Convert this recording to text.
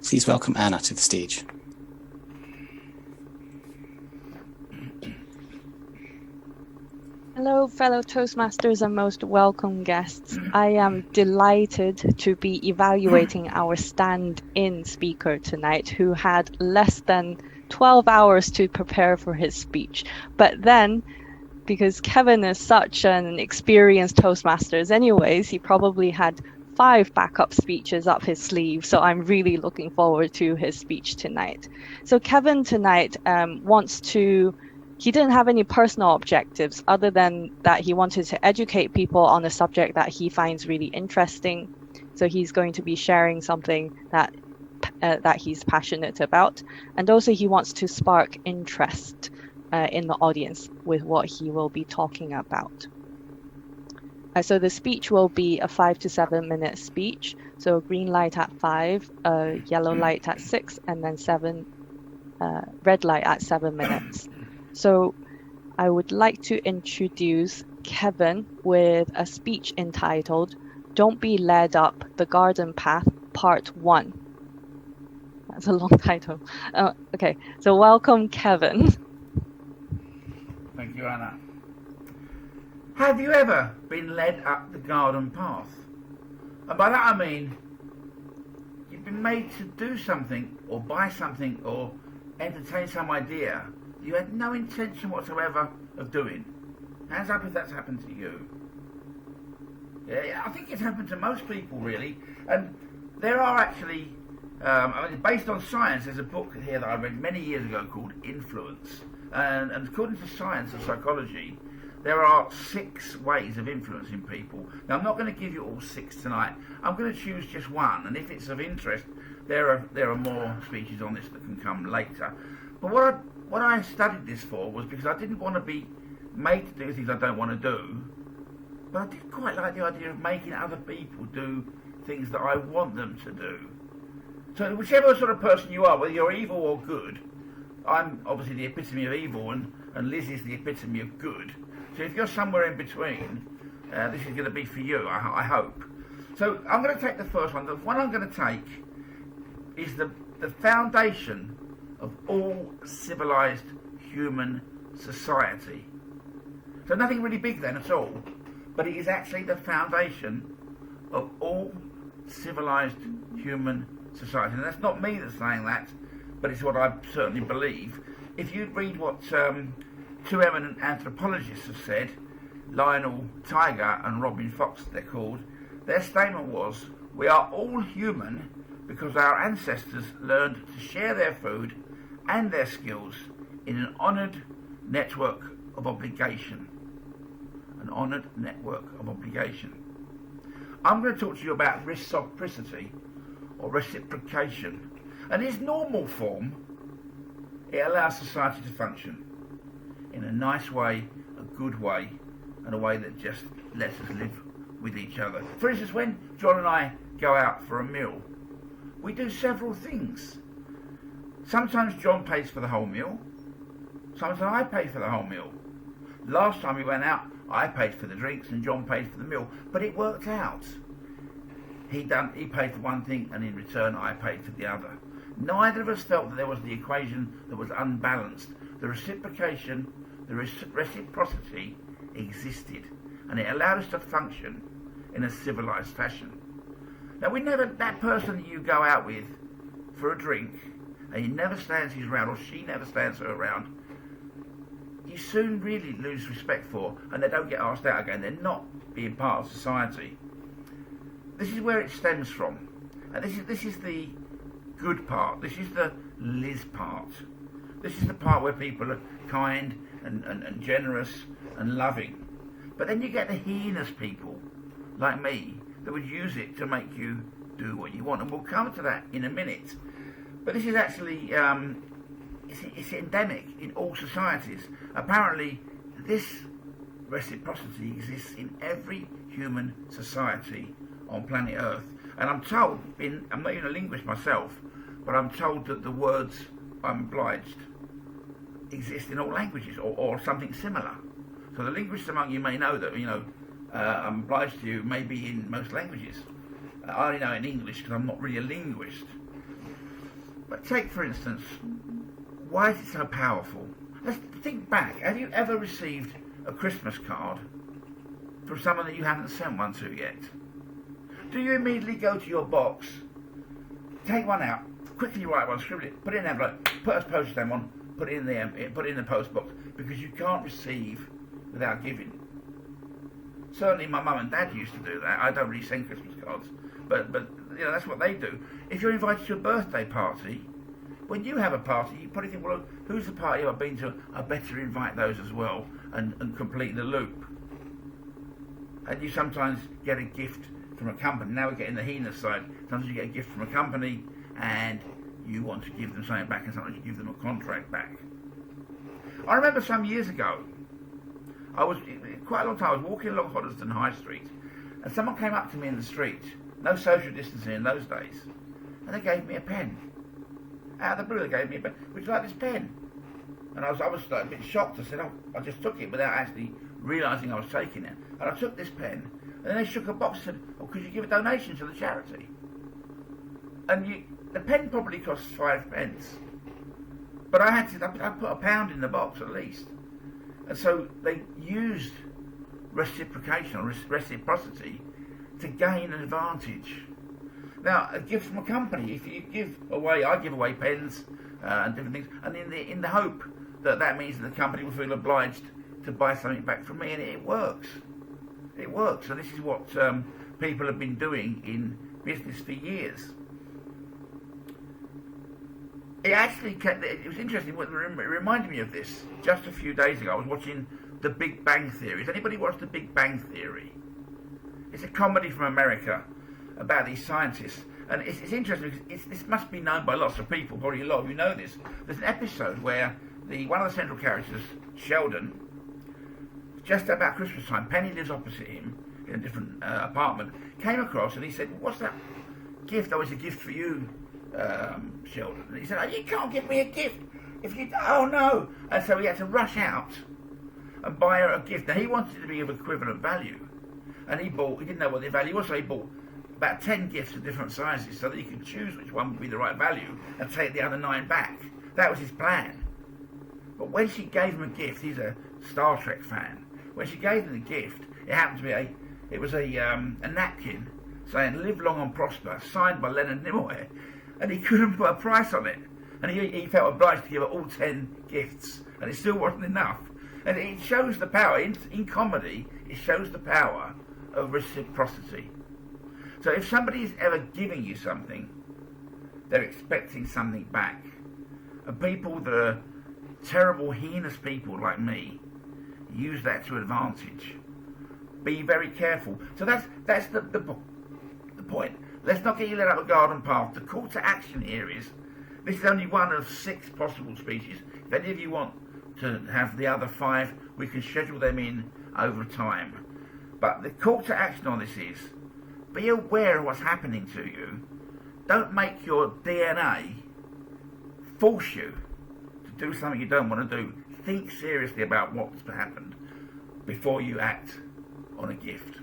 please welcome Anna to the stage. Hello, fellow Toastmasters and most welcome guests. I am delighted to be evaluating our stand-in speaker tonight, who had less than 12 hours to prepare for his speech. But then, because Kevin is such an experienced Toastmasters anyways, he probably had 5 backup speeches up his sleeve. So I'm really looking forward to his speech tonight. So Kevin tonight he didn't have any personal objectives other than that he wanted to educate people on a subject that he finds really interesting. So he's going to be sharing something that he's passionate about. And also he wants to spark interest in the audience with what he will be talking about. So the speech will be a 5 to 7 minute speech. So green light at 5, yellow light at 6, and then red light at 7 minutes. So I would like to introduce Kevin with a speech entitled "Don't Be Led Up the Garden Path, Part 1. That's a long title. Okay, so welcome, Kevin. Thank you, Anna. Have you ever been led up the garden path? And by that I mean you've been made to do something or buy something or entertain some idea you had no intention whatsoever of doing. Hands up if that's happened to you. Yeah, I think it's happened to most people really. And there are actually, based on science, there's a book here that I read many years ago called Influence. And according to science and psychology, there are 6 ways of influencing people. Now I'm not going to give you all 6 tonight. I'm going to choose just one, and if it's of interest, there are more speeches on this that can come later. But what I studied this for was because I didn't want to be made to do things I don't want to do, but I did quite like the idea of making other people do things that I want them to do. So whichever sort of person you are, whether you're evil or good, I'm obviously the epitome of evil and Liz is the epitome of good. So if you're somewhere in between, this is going to be for you, I hope. So I'm going to take the first one. The one I'm going to take is the foundation of all civilized human society. So nothing really big then at all, but it is actually the foundation of all civilized human society. And that's not me that's saying that, but it's what I certainly believe. If you read what 2 eminent anthropologists have said, Lionel Tiger and Robin Fox they're called, their statement was, "We are all human because our ancestors learned to share their food and their skills in an honoured network of obligation." An honoured network of obligation. I'm going to talk to you about reciprocity or reciprocation. And in its normal form, it allows society to function in a nice way, a good way, and a way that just lets us live with each other. For instance, when John and I go out for a meal, we do several things. Sometimes John pays for the whole meal. Sometimes I pay for the whole meal. Last time we went out, I paid for the drinks and John paid for the meal. But it worked out. He paid for one thing and in return I paid for the other. Neither of us felt that there was the equation that was unbalanced. The reciprocation, the reciprocity existed. And it allowed us to function in a civilised fashion. Now that person that you go out with for a drink, and he never stands his ground, or she never stands her ground, you soon really lose respect for, and they don't get asked out again. They're not being part of society. This is where it stems from. And this is the good part. This is the Liz part. This is the part where people are kind and generous and loving. But then you get the heinous people, like me, that would use it to make you do what you want. And we'll come to that in a minute. But this is actually, it's endemic in all societies. Apparently, this reciprocity exists in every human society on planet Earth. And I'm told, I'm not even a linguist myself, but I'm told that the words "I'm obliged" exist in all languages, or something similar. So the linguists among you may know that, I'm obliged to you may be in most languages. I only know in English because I'm not really a linguist. But take, for instance, why is it so powerful? Let's think back. Have you ever received a Christmas card from someone that you haven't sent one to yet? Do you immediately go to your box, take one out, quickly write one, scribble it, put it in an envelope, put a postage stamp on, put it in the post box, because you can't receive without giving? Certainly my mum and dad used to do that. I don't really send Christmas cards, but you know, that's what they do. If you're invited to a birthday party, when you have a party, you probably think, well, who's the party I've been to? I better invite those as well and complete the loop. And you sometimes get a gift from a company. Now we're getting the heinous side. Sometimes you get a gift from a company and you want to give them something back, and sometimes you give them a contract back. I remember some years ago, quite a long time, I was walking along Hoddesdon High Street, and someone came up to me in the street, no social distancing in those days, and they gave me a pen. Out of the blue, they gave me a pen. Would you like this pen? And I was like, a bit shocked. I said, oh, I just took it without actually realising I was taking it. And I took this pen, and then they shook a box and said, oh, could you give a donation to the charity? And the pen probably cost 5 pence. But I put £1 in the box at least. And so they used reciprocation or reciprocity to gain an advantage. Now, a gift from a company, if you I give away pens and different things, and in the hope that means that the company will feel obliged to buy something back from me, and it works. It works, and this is what people have been doing in business for years. It was interesting. It reminded me of this. Just a few days ago, I was watching The Big Bang Theory. Has anybody watched The Big Bang Theory? It's a comedy from America about these scientists. And it's interesting because this must be known by lots of people. Probably a lot of you know this. There's an episode where one of the central characters, Sheldon, just about Christmas time, Penny lives opposite him in a different apartment, came across and he said, what's that gift? Oh, it's a gift for you, Sheldon. And he said, oh, you can't give me a gift. Oh no. And so he had to rush out and buy her a gift. Now he wanted it to be of equivalent value. And he didn't know what the value was, so he bought about 10 gifts of different sizes so that he could choose which one would be the right value and take the other 9 back. That was his plan. But when she gave him a gift, he's a Star Trek fan. When she gave him the gift, it happened to be a napkin saying "Live long and prosper," signed by Leonard Nimoy, and he couldn't put a price on it, and he felt obliged to give her all 10 gifts, and it still wasn't enough. And it shows the power in comedy. It shows the power of reciprocity. So if somebody is ever giving you something, they're expecting something back. And people that are terrible, heinous people like me use that to advantage. Be very careful. So that's the point. Let's not get you led up a garden path. The call to action here is, this is only one of 6 possible speeches. If any of you want to have the other 5, we can schedule them in over time. But the call to action on this is, be aware of what's happening to you. Don't make your DNA force you to do something you don't want to do. Think seriously about what's happened before you act on a gift.